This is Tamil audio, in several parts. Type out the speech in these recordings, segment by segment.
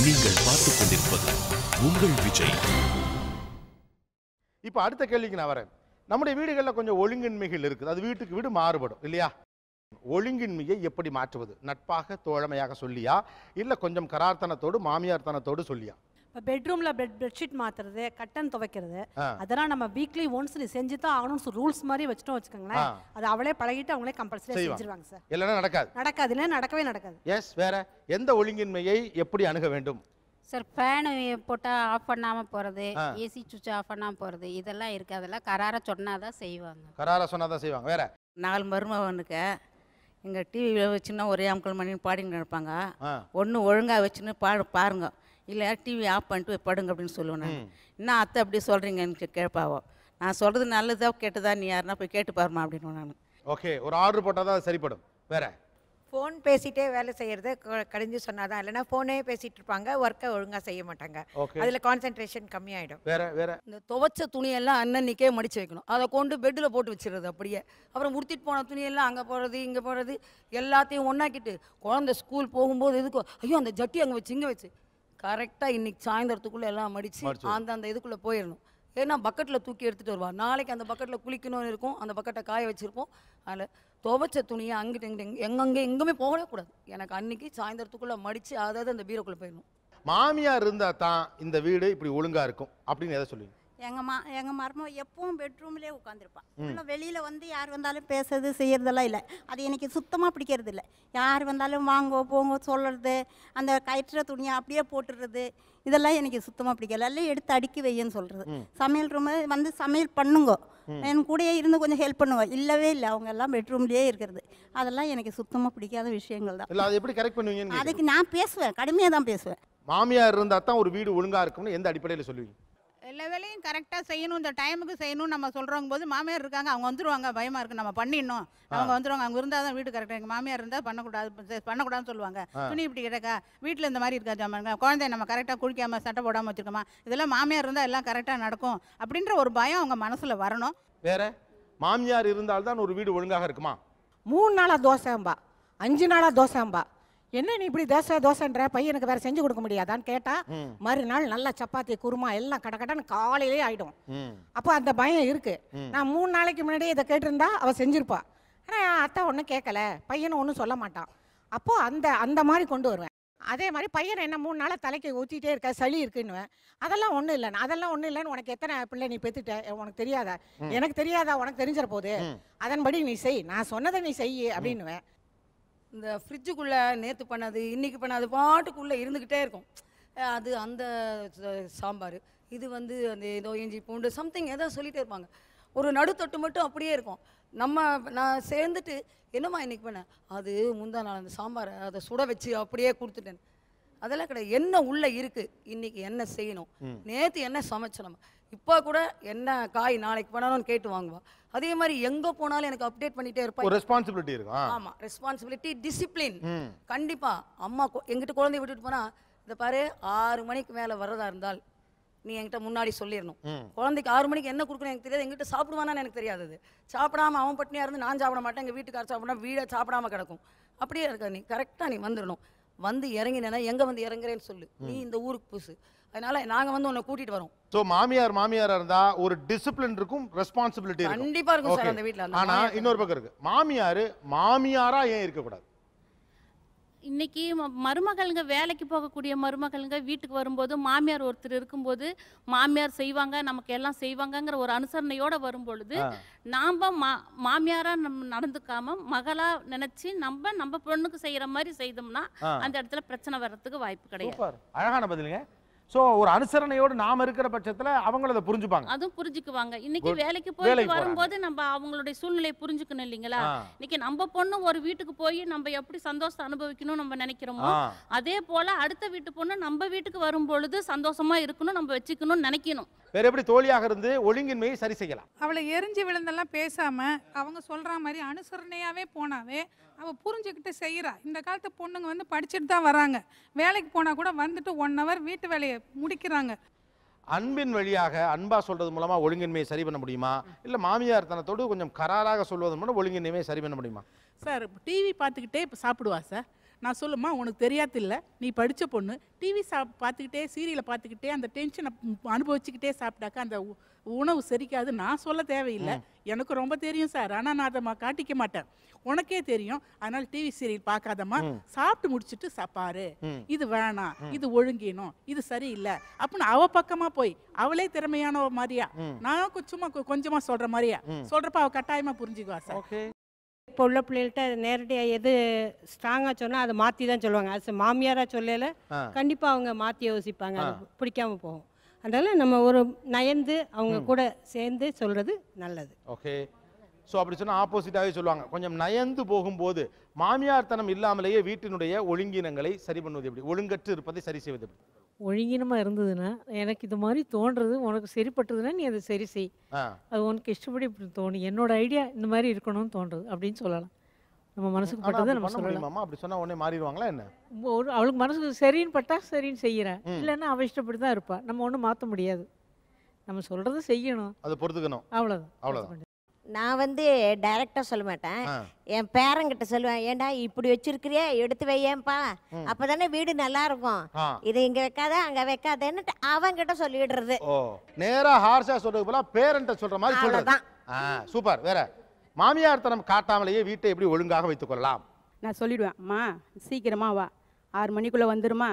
நீங்கள் பார்த்துக் கொண்டிருப்பது உங்கள் விஜய். இப்போ அடுத்த கேள்விக்கு நான் வரேன். நம்முடைய வீடுகளில் கொஞ்சம் ஒழுங்கின்மைகள் இருக்குது. அது வீட்டுக்கு வீடு மாறுபடும் இல்லையா? ஒழுங்கின்மையை எப்படி மாற்றுவது? நட்பாக தோழமையாக சொல்லியா, இல்லை கொஞ்சம் கரார்த்தனத்தோடு மாமியார் தனத்தோடு சொல்லியா? இப்போ பெட்ரூமில் பெட்ஷீட் மாற்றுறது, கட்டன் துவைக்கிறது, அதெல்லாம் நம்ம வீக்லி ஒன்ஸ் நீ செஞ்சு தான் ஆகணும்னு ரூல்ஸ் மாதிரி வச்சுட்டோம் வச்சுக்கோங்களேன். அது அவளே பழகிட்டு அவங்களே கம்பல்சரி செஞ்சிருவாங்க சார். இல்லைன்னா நடக்காது. நடக்காது, இல்லை நடக்கவே நடக்காது. எஸ். வேற எந்த ஒழுங்கின்மையை எப்படி அணுக வேண்டும்? சார் ஃபேனு போட்டால் ஆஃப் பண்ணாமல் போகிறது, ஏசி சுவிட்ச் ஆஃப் பண்ணாமல் போகிறது, இதெல்லாம் இருக்குது. அதெல்லாம் கராராக சொன்னால் தான் செய்வாங்க. கராராக சொன்னால் தான் செய்வாங்க. வேற 4 மருமகனுக்கு எங்கள் டிவியில் வச்சுன்னா ஒரே அமுக்கல் மணின்னு பாடின்னு இருப்பாங்க. ஒன்று ஒழுங்காக வச்சுன்னு பாருங்க, இல்லை டிவி ஆஃப் பண்ணிட்டு படுங்க அப்படின்னு சொல்லுவேன். நான் என்ன அத்தை அப்படி சொல்கிறீங்கன்னு கேட்பாவோ. நான் சொல்கிறது நல்லதா கெட்டதா நீ யாருன்னா போய் கேட்டு பாருமா அப்படின்னு நான். ஓகே, ஒரு ஆர்டர் போட்டால் தான் சரிப்படும். வேற ஃபோன் பேசிகிட்டே வேலை செய்கிறது கடிஞ்சு சொன்னாதான், இல்லைன்னா ஃபோனே பேசிகிட்டு இருப்பாங்க, ஒர்க்கை ஒழுங்காக செய்ய மாட்டாங்க. அதில் கான்சன்ட்ரேஷன் கம்மியாயிடும். வேற வேற இந்த துவைச்ச துணியெல்லாம் அன்னன்னைக்கே மடித்து வைக்கணும். அதை கொண்டு பெட்டில் போட்டு வச்சிடுறது அப்படியே. அப்புறம் உடுத்திட்டு போன துணியெல்லாம் அங்கே போடுறது இங்கே போடுறது எல்லாத்தையும் ஒன்றாக்கிட்டு குழந்தை ஸ்கூல் போகும்போது எதுக்கு ஐயோ அந்த ஜட்டி அங்கே வச்சு இங்கே வச்சு கரெக்டாக இன்றைக்கி சாயந்தரத்துக்குள்ளே எல்லாம் மடித்து அந்த இதுக்குள்ளே போயிடணும். ஏன்னா பக்கெட்டில் தூக்கி எடுத்துகிட்டு வருவா. நாளைக்கு அந்த பக்கெட்டில் குளிக்கணும்னு இருக்கும், அந்த பக்கெட்டை காய வச்சுருப்போம். அதில் துவைச்ச துணியை அங்கிட்டு இங்கிட்டு எங்கெங்கே போகவே கூடாது. எனக்கு அன்றைக்கி சாயந்தரத்துக்குள்ளே மடித்து அதாவது அந்த பீரோக்குள்ளே போயிடணும். மாமியார் இருந்தால் தான் இந்த வீடு இப்படி ஒழுங்காக இருக்கும் அப்படின்னு எதை சொல்லுவீங்க? எங்கள் மருமக எப்பவும் பெட்ரூம்லேயே உட்காந்துருப்பான். இல்லை வெளியில் வந்து யார் வந்தாலும் பேசுறது செய்யறதெல்லாம் இல்லை. அது எனக்கு சுத்தமாக பிடிக்கிறது இல்லை. யார் வந்தாலும் வாங்கோ போங்கோ சொல்கிறது, அந்த கயிற்ற துணியை அப்படியே போட்டுடுறது, இதெல்லாம் எனக்கு சுத்தமாக பிடிக்கல. எல்லாம் எடுத்து அடுக்கி வையன்னு சொல்கிறது. சமையல் ரூம் வந்து சமையல் பண்ணுங்க, என் கூடயே இருந்து கொஞ்சம் ஹெல்ப் பண்ணுவோம். இல்லவே இல்லை, அவங்க எல்லாம் பெட்ரூம்லேயே இருக்கிறது. அதெல்லாம் எனக்கு சுத்தமாக பிடிக்காத விஷயங்கள் தான். இல்லை, அது எப்படி கரெக்ட் பண்ணுவீங்க? அதுக்கு நான் பேசுவேன், கடுமையாக தான் பேசுவேன். மாமியார் இருந்தால் தான் ஒரு வீடு ஒழுங்காக இருக்கும்னு எந்த அடிப்படையில் சொல்லுவீங்க? எல்லா வேலையும் கரெக்டாக செய்யணும், இந்த டைமுக்கு செய்யணும் நம்ம சொல்கிறவங்க போது மாமியார் இருக்காங்க, அவங்க வந்துடுவாங்க, பயமாக இருக்குது நம்ம பண்ணிடணும், அவங்க வந்துடுவாங்க, அவங்க இருந்தால் தான் வீடு கரெக்டாக. எங்கள் மாமியார் இருந்தால் பண்ணக்கூடாதுன்னு சொல்லுவாங்க. துணி இப்படி கிடக்கா, வீட்டில் இந்த மாதிரி இருக்கா ஜாமாங்க, குழந்தைய நம்ம கரெக்டாக குளிக்காமல் சட்டை போடாமல் வச்சுருக்கோமா, இதெல்லாம் மாமியார் இருந்தால் எல்லாம் கரெக்டாக நடக்கும் அப்படின்ற ஒரு பயம் அவங்க மனசில் வரணும். வேற மாமியார் இருந்தால்தான் ஒரு வீடு ஒழுங்காக இருக்குமா? 3 நாளாக தோசைம்பா, 5 நாளாக தோசைம்பா. என்ன நீ இப்படி தோசைன்ற பையனுக்கு வேற செஞ்சு கொடுக்க முடியாதான்னு கேட்டா, மறுநாள் நல்லா சப்பாத்தி குருமா எல்லாம் கடகடன்னு காலையிலே ஆயிடும். அப்போ அந்த பயம் இருக்கு. நான் 3 நாளைக்கு முன்னாடியே இதை கேட்டிருந்தா அவ செஞ்சிருப்பா. ஆனால் அத்தை ஒன்றும் கேட்கல, பையனும் ஒன்றும் சொல்ல மாட்டான். அப்போ அந்த மாதிரி கொண்டு வருவேன். அதே மாதிரி பையனை என்ன 3 நாளாக தலைக்கு ஊற்றிட்டே இருக்க, சளி இருக்குன்னுவேன். அதெல்லாம் ஒன்றும் இல்லைன்னு, அதெல்லாம் ஒன்றும் இல்லைன்னு. உனக்கு எத்தனை பிள்ளை நீ பெற்றுட்ட, உனக்கு தெரியாதா? எனக்கு தெரியாதா? உனக்கு தெரிஞ்சிட போகுது, அதன்படி நீ செய், நான் சொன்னதை நீ செய் அப்படின்னுவேன். இந்த ஃப்ரிட்ஜுக்குள்ளே நேற்று பண்ணது இன்றைக்கி பண்ணது பாட்டுக்குள்ளே இருந்துக்கிட்டே இருக்கும். அது அந்த சாம்பார், இது வந்து அந்த ஏதோ இஞ்சி பூண்டு சம்திங் ஏதோ சொல்லிகிட்டே இருப்பாங்க. ஒரு நடுத்தட்டு மட்டும் அப்படியே இருக்கும். நான் சேர்ந்துட்டு என்னம்மா இன்றைக்கி பண்ணேன், அது முந்தா நாள் அந்த சாம்பாரை அதை சுட வச்சு அப்படியே கொடுத்துட்டேன். அதெல்லாம் கிடையாது. என்ன உள்ளே இருக்குது, இன்றைக்கி என்ன செய்யணும், நேற்று என்ன சமைச்சோம், நம்ம இப்போ கூட என்ன காய் நாளைக்கு பண்ணணும்னு கேட்டு வாங்குவா. அதே மாதிரி எங்கே போனாலும் எனக்கு அப்டேட் பண்ணிகிட்டே இருப்பேன். ரெஸ்பான்சிபிலிட்டி இருக்கும். ஆமாம், ரெஸ்பான்சிபிலிட்டி, டிசிப்ளின். கண்டிப்பாக அம்மா எங்கிட்ட குழந்தைய விட்டுட்டு போனால், இந்த பாரு 6 மணிக்கு மேலே வர்றதா இருந்தால் நீ என்கிட்ட முன்னாடி சொல்லிடணும். குழந்தைக்கு 6 மணிக்கு என்ன கொடுக்கணும் எனக்கு தெரியாது, எங்கிட்ட சாப்பிடுவானான்னு எனக்கு தெரியாது. அது சாப்பிடாம அவன் பட்டினியாக இருந்து நான் சாப்பிட மாட்டேன், எங்கள் வீட்டுக்கார சாப்பிடா வீடை சாப்பிடாம கிடக்கும். அப்படியே இருக்க, நீ கரெக்டாக நீ வந்துடணும். வந்து இறங்கினேன்னா எங்கே வந்து இறங்குறேன்னு சொல்லு, நீ இந்த ஊருக்கு புதுசு, அதனால நாங்கள் வந்து உன்னை கூட்டிகிட்டு வரோம். ஸோ மாமியாரா இருந்தா ஒரு டிசிப்ளின் இருக்கும், ரெஸ்பான்சிபிலிட்டி இருக்கும். கண்டிப்பாக இருக்கும் சார் அந்த வீட்டில். ஆனால் இன்னொரு பக்கம் இருக்கு, மாமியாரா ஏன் இருக்கக்கூடாது? இன்னைக்கு மருமகளுங்க வேலைக்கு போகக்கூடிய மருமகளுங்க வீட்டுக்கு வரும்போது மாமியார் ஒருத்தர் இருக்கும்போது மாமியார் செய்வாங்க, நமக்கு எல்லாம் செய்வாங்கங்கிற ஒரு அனுசரணையோட வரும்பொழுது நாம மாமியாரா நம்ம நடந்துக்காம மகளா நினைச்சு நம்ம பொண்ணுக்கு செய்யற மாதிரி செய்தோம்னா அந்த இடத்துல பிரச்சனை வர்றதுக்கு வாய்ப்பு கிடையாது. அழகான பதிலுங்க. ஸோ ஒரு அனுசரணையோடு நாம இருக்கிற பட்சத்தில் அவங்கள அதை புரிஞ்சுப்பாங்க, அதுவும் புரிஞ்சுக்குவாங்க. இன்னைக்கு வேலைக்கு போயிட்டு வரும்போது நம்ம அவங்களுடைய சூழ்நிலையை புரிஞ்சுக்கணும் இல்லைங்களா? இன்னைக்கு நம்ம பொண்ணு ஒரு வீட்டுக்கு போய் நம்ம எப்படி சந்தோஷத்தை அனுபவிக்கணும் நம்ம நினைக்கிறோமோ, அதே போல அடுத்த வீட்டு பொண்ணு நம்ம வீட்டுக்கு வரும் பொழுது சந்தோஷமா இருக்கணும், நம்ம வச்சுக்கணும்னு நினைக்கணும். வேற எப்படி தோழியாக இருந்து ஒழுங்கின்மையை சரி செய்யலாம்? அவளை எரிஞ்சு விழுந்தெல்லாம் பேசாம அவங்க சொல்ற மாதிரி அனுசரணையாவே போனாவே அவள் புரிஞ்சுக்கிட்டு செய்கிறா. இந்த காலத்து பொண்ணுங்க வந்து படிச்சுட்டு தான் வராங்க, வேலைக்கு போனால் கூட வந்துட்டு 1 hour வீட்டு வேலையை முடிக்கிறாங்க. அன்பின் வழியாக அன்பா சொல்றது மூலமா ஒழுங்கின்மையை சரி பண்ண முடியுமா, இல்லை மாமியார் தனத்தோடு கொஞ்சம் கராராக சொல்வதன் மூலம் ஒழுங்கின்மையை சரி பண்ண முடியுமா? சார் டிவி பார்த்துக்கிட்டே இப்போ சாப்பிடுவா சார். நான் சொல்லுமா உனக்கு தெரியாது இல்லை, நீ படித்த பொண்ணு டிவி பார்த்துக்கிட்டே சீரியலை பார்த்துக்கிட்டே அந்த டென்ஷனை அனுபவிச்சுக்கிட்டே சாப்பிட்டாக்கா அந்த உணவு செரிக்காது. நான் சொல்ல தேவையில்லை, எனக்கு ரொம்ப தெரியும் சார், ஆனால் நான் அதை காட்டிக்க மாட்டேன், உனக்கே தெரியும். அதனால டிவி சீரியல் பார்க்காதம்மா, சாப்பிட்டு முடிச்சுட்டு பாரு, இது வேணாம், இது ஒழுங்கினும், இது சரியில்லை அப்படின்னு அவ பக்கமா போய் அவளே திறமையான மாதிரியா, நான் கொஞ்சமா சொல்ற மாதிரியா சொல்றப்ப அவ கட்டாயமா புரிஞ்சுக்குவா சார். இப்போ உள்ள பிள்ளைகள்கிட்ட நேரடியாக எது ஸ்ட்ராங்காக சொன்னால் அதை மாற்றி தான் சொல்லுவாங்க. அது மாமியாராக சொல்லல கண்டிப்பாக அவங்க மாற்றி யோசிப்பாங்க, அது பிடிக்காம போகும். அதனால நம்ம ஒரு நயந்து அவங்க கூட சேர்ந்து சொல்கிறது நல்லது. ஓகே. ஸோ அப்படி சொன்னால் ஆப்போசிட்டாகவே சொல்லுவாங்க. கொஞ்சம் நயந்து போகும்போது மாமியார் தனம் இல்லாமலேயே வீட்டினுடைய ஒழுங்கினங்களை சரி பண்ணுவது எப்படி, ஒழுங்கற்று இருப்பதை சரி செய்வது எப்படி? ஒழுங்கினமாக இருந்ததுன்னா எனக்கு இது மாதிரி தோன்றது, உனக்கு சரிப்பட்டதுன்னா நீ அதை சரி செய், அது உனக்கு இஷ்டப்படி இப்படி தோணும், என்னோட ஐடியா இந்த மாதிரி இருக்கணும்னு தோன்றது அப்படின்னு சொல்லலாம். நம்ம மனசுக்கு பட்டதை நம்ம சொல்லலாம். அப்படி சொன்னா உடனே மாறிடுவாங்களா என்ன? அவளுக்கு மனசுக்கு சரின்னு பட்டா சரின்னு செய்யறேன், இல்லைன்னா அவ இஷ்டப்படி தான் இருப்பா, நம்ம ஒன்றும் மாற்ற முடியாது, நம்ம சொல்றதை செய்யணும், அதை பொறுத்துக்கணும், அவ்வளோதான். அவ்வளோதான். நான் வந்து டைரக்டா சொல்ல மாட்டேன், என் பேரங்கிட்ட சொல்லுவேன், ஏண்டா இப்படி வச்சிருக்கிறியா எடுத்து வையேன்பா, அப்பதானே வீடு நல்லா இருக்கும், இது இங்க வைக்காத அங்க வைக்காதன்னு அவங்கிட்ட சொல்லிடுறது. ஓ, நேரா ஹார்ஷா சொல்றது போல பேரண்ட சொல்ற மாதிரி சொல்றது. சூப்பர். வேற மாமியார் தனம் காட்டாமலேயே வீட்டை எப்படி ஒழுங்காக வைத்துக் கொள்ளலாம்? நான் சொல்லிடுவேன், அம்மா சீக்கிரமா வா, 6 மணிக்குள்ள வந்துருமா,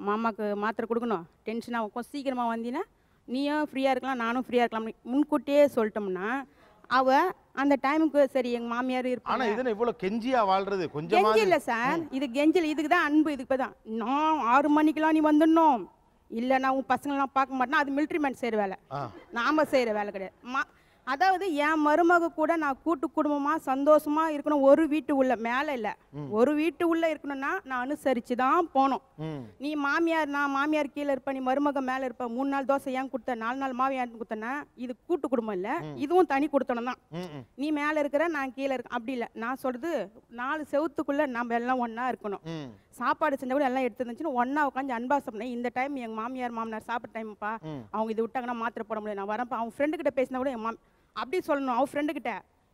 மாமாக்கு மாத்திரை கொடுக்கணும், டென்ஷனாக இருக்கும், சீக்கிரமா வந்தீங்கன்னா நீயும் ஃப்ரீயா இருக்கலாம், நானும் ஃப்ரீயா இருக்கலாம், முன்கூட்டியே சொல்லிட்டோம்னா அவ அந்த டைமுக்கு சரி எங்க மாமியார் இருப்பாங்க. ஆனா இது இவ்வளவு கெஞ்சியா வாழ்றது கொஞ்சமா கெஞ்சி இல்ல சார், இது கெஞ்சல், இதுக்கு தான் அன்பு, இதுக்கு தான் நான் 6 மணிக்கெல்லாம் நீ வந்துடணும், இல்ல நான் உன் பசங்களாம் பார்க்க மாட்டேன்னா அது மிலிட்ரி மேன் செய்யற வேலை, நாம செய்யற வேலை கிடையாது. அதாவது என் மருமக கூட நான் கூட்டு குடும்பமா சந்தோஷமா இருக்கணும், ஒரு வீட்டு உள்ள மேல இல்ல, ஒரு வீட்டு உள்ள இருக்கணும்னா நான் அனுசரிச்சு தான் போகணும். நீ மாமியார், நான் மாமியார் கீழே இருப்ப, நீ மருமக மேல இருப்ப, 3 நாள் தோசை ஏன் கொடுத்த, 4 நாள் மாமியார் கொடுத்தனா, இது கூட்டு குடும்பம் இல்ல, இதுவும் தனி கொடுத்தணும் தான். நீ மேல இருக்கிற நான் கீழே இருக்க, அப்படி இல்லை. நான் சொல்றது 4 செவத்துக்குள்ள நம்ம எல்லாம் ஒன்னா இருக்கணும். சாப்பாடு செஞ்சா கூட எல்லாம் எடுத்து இருந்துச்சுன்னு ஒன்னா உட்காந்து அன்பா சாப்பிடணும். இந்த டைம் எங்க மாமியார் மாமனார் சாப்பிட்ட டைம்ப்பா, அவங்க இது விட்டாங்கன்னா மாத்திரை போட முடியாது, நான் வரப்ப அவங்க ஃப்ரெண்டு கிட்ட பேசினா கூட என் அப்படி சொல்லணும். அவன் ஃப்ரெண்டு கிட்ட,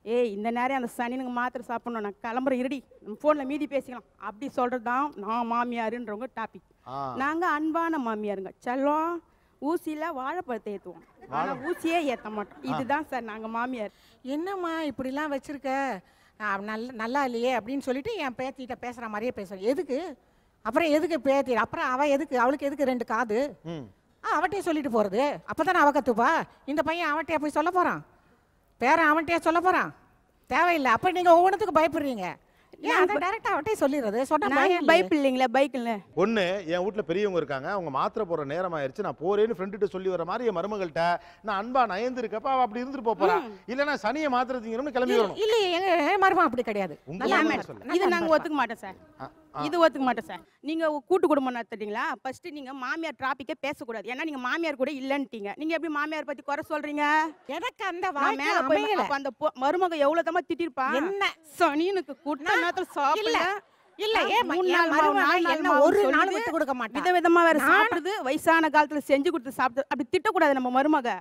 ஏய் இந்த நேரம் அந்த சனினுங்க மாத்திரை சாப்பிடணும், நான் கிளம்புறேன் இருடி, நம்ம ஃபோனில் மீதி பேசிக்கலாம், அப்படி சொல்கிறது தான் நான் மாமியாருன்றவங்க டாபிக். நாங்கள் அன்பான மாமியாருங்க, செல்லம் ஊசியில் வாழைப்பழத்தை ஏற்றுவோம், ஆனால் ஊசியே ஏற்ற மாட்டோம். இதுதான் சார் நாங்கள் மாமியார். என்னம்மா இப்படிலாம் வச்சுருக்க, நல்லா இல்லையே அப்படின்னு சொல்லிட்டு என் பேத்திகிட்ட பேசுகிற மாதிரியே பேசுகிறேன். எதுக்கு அப்புறம் எதுக்கு பேத்தி, அப்புறம் அவள் எதுக்கு, அவளுக்கு எதுக்கு 2 காது, அவட்டையே சொல்லிட்டு போகிறது, அப்போ தானே அவ கற்றுப்பா. இந்த பையன் அவட்டையா போய் சொல்ல போகிறான், பேரன் அவன்கிட்டயே சொல்ல போறான், தேவையில்லை. அப்ப நீங்க ஒவ்வொன்றுத்துக்கு பயப்படுறீங்க. டைரக்டா அவட்டே சொல்லிடுறது, சொன்னா பைப் இல்லைங்களா, பைக் இல்லை. ஒன்று என் வீட்டில் பெரியவங்க இருக்காங்க, அவங்க மாத்திரை போடுற நேரம் ஆயிடுச்சு, நான் போறேன்னு ஃப்ரெண்டுகிட்ட சொல்லி வர மாதிரி என் மருமகள்கிட்ட நான் அன்பா நயந்து இருக்கப்ப அவள் அப்படி இருந்துட்டு போறா, இல்லைன்னா சனியை மாத்திரை திங்கணும்னு கிளம்பி வரணும். இல்லை எங்க மருமகன் அப்படி கிடையாது. இது நாங்கள் ஒத்துக்க மாட்டோம் சார், இது ஒத்துக்க மாட்டோம் சார். நீங்க கூட்டு குடும்பம் நடத்துறீங்களா, ஃபர்ஸ்ட் நீங்க மாமியார் டாபிக்கே பேசக்கூடாது, ஏன்னா நீங்க மாமியார் கூட இல்லன்ட்டீங்க. நீங்க எப்படி மாமியார் பத்தி குறை சொல்றீங்க? எனக்கு அந்த அந்த மருமக எவ்வளவு தமா திட்டிருப்பா, என்ன சனினுக்கு கூட்ட நேரத்துல சாப்பிடல, இல்ல ஒரு நாள் விட்டு கொடுக்க மாட்டேன், விதவிதமா வேற சாப்பிடுது, வயசான காலத்துல செஞ்சு கொடுத்து சாப்பிட்டு, அப்படி திட்டக்கூடாது. நம்ம மருமக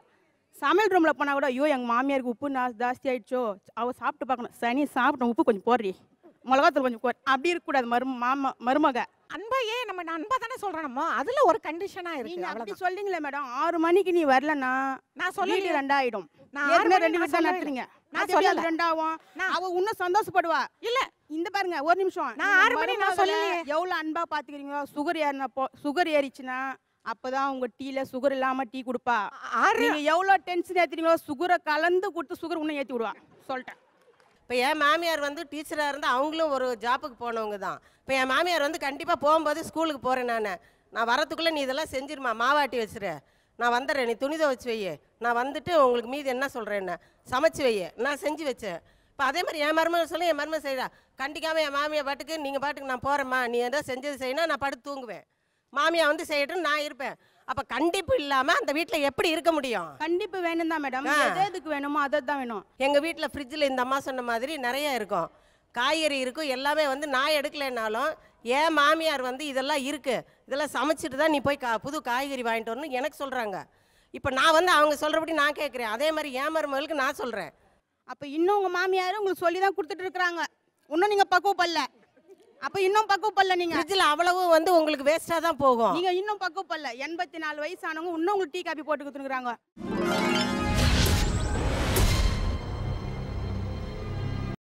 சமையல் ரூம்ல போனா கூட, ஐயோ எங்க மாமியாருக்கு உப்பு ஜாஸ்தி ஆயிடுச்சோ, அவ சாப்பிட்டு பார்க்கணும், சனி சாப்பிட்டோம் உப்பு கொஞ்சம் போடுறி, மிளகாத்தூள் கொஞ்சம் போடுறி, அப்படி இருக்கக்கூடாது. மருமக அன்பையே நம்ம அன்பா தானே சொல்றோம், அதுல ஒரு கண்டிஷனா இருக்கு. நீங்க அப்படி சொல்றீங்களே மேடம், 6 மணிக்கு நீ வரலன்னா நான் சொல்லி 2 ஆயிடும். நான் 2 வீட்டு நடத்துறீங்க, நான் சொல்லி 2 ஆகும். அவ இன்னும் சந்தோஷப்படுவா. இல்ல இந்த பாருங்க ஒரு நிமிஷம், நான் 6 மணி நான் சொல்லலையே. எவ்வளவு அன்பா பாத்துக்கிறீங்களோ, சுகர் ஏறிச்சுன்னா அப்பதான் உங்க டீல சுகர் இல்லாம டீ கொடுப்பா. நீங்க எவ்வளவு டென்ஷன் ஏத்துறீங்களோ, சுகரை கலந்து கொடுத்து சுகர் இன்னும் ஏத்தி விடுவா. சொல்லிட்டேன். இப்போ என் மாமியார் வந்து டீச்சராக இருந்து அவங்களும் ஒரு ஜாப்புக்கு போனவங்க தான். இப்போ என் மாமியார் வந்து கண்டிப்பாக போகும்போது ஸ்கூலுக்கு போகிறேன், நான் வரத்துக்குள்ளே நீ இதெல்லாம் செஞ்சிருமா, மாவாட்டி வச்சுரு, நான் வந்துடுறேன், நீ துணி துவைச்சு வை, நான் வந்துட்டு உங்களுக்கு மீதி என்ன சொல்கிறேன், சமைச்சு வை, நான் செஞ்சு வச்சேன். இப்போ அதே மாதிரி என் மருமகள் சொல்லி என் மருமகள் செய்கிறா, கண்டிக்காமல் என் மாமியார் பாட்டுக்கு நீங்கள் பாட்டுக்கு நான் போகிறேம்மா, நீ எதாவது செஞ்சது செய்யணும், நான் படுத்து தூங்குவேன், மாமியா வந்து செய்யட்டும் நான் இருப்பேன். அப்ப கண்டிப்பு இல்லாம அந்த வீட்ல எப்படி இருக்க முடியும்? கண்டிப்பு வேணும் தான் மேடம், எதுக்கு வேணுமோ அதான் வேணும். எங்க வீட்ல ஃப்ரிட்ஜில் இந்த அம்மா சொன்ன மாதிரி நிறைய இருக்கும், காய்கறி இருக்கும், எல்லாமே வந்து நான் எடுக்கலைன்னாலும் என் மாமியார் வந்து இதெல்லாம் இருக்கு, இதெல்லாம் சமைச்சிட்டு தான் நீ போய் புது காய்கறி வாங்கிட்டு வரணும் எனக்கு சொல்றாங்க. இப்போ நான் வந்து அவங்க சொல்றபடி நான் கேட்குறேன், அதே மாதிரி என் மருமகளுக்கு நான் சொல்றேன். அப்ப இன்னும் உங்க மாமியார் உங்களுக்கு சொல்லி தான் கொடுத்துட்டு இருக்கிறாங்க, இன்னும் நீங்க பக்குவப்படல. அப்ப இன்னும் பக்குவப்படல நீங்க. ஃப்ரிட்ஜில் அவ்வளவு வந்து உங்களுக்கு வேஸ்ட்டாக தான் போகும். நீங்க இன்னும் பக்குவப்படல. 84 வயசு ஆனவங்க இன்னும் உங்களுக்கு டீ காபி போட்டு கொடுத்துருக்காங்க.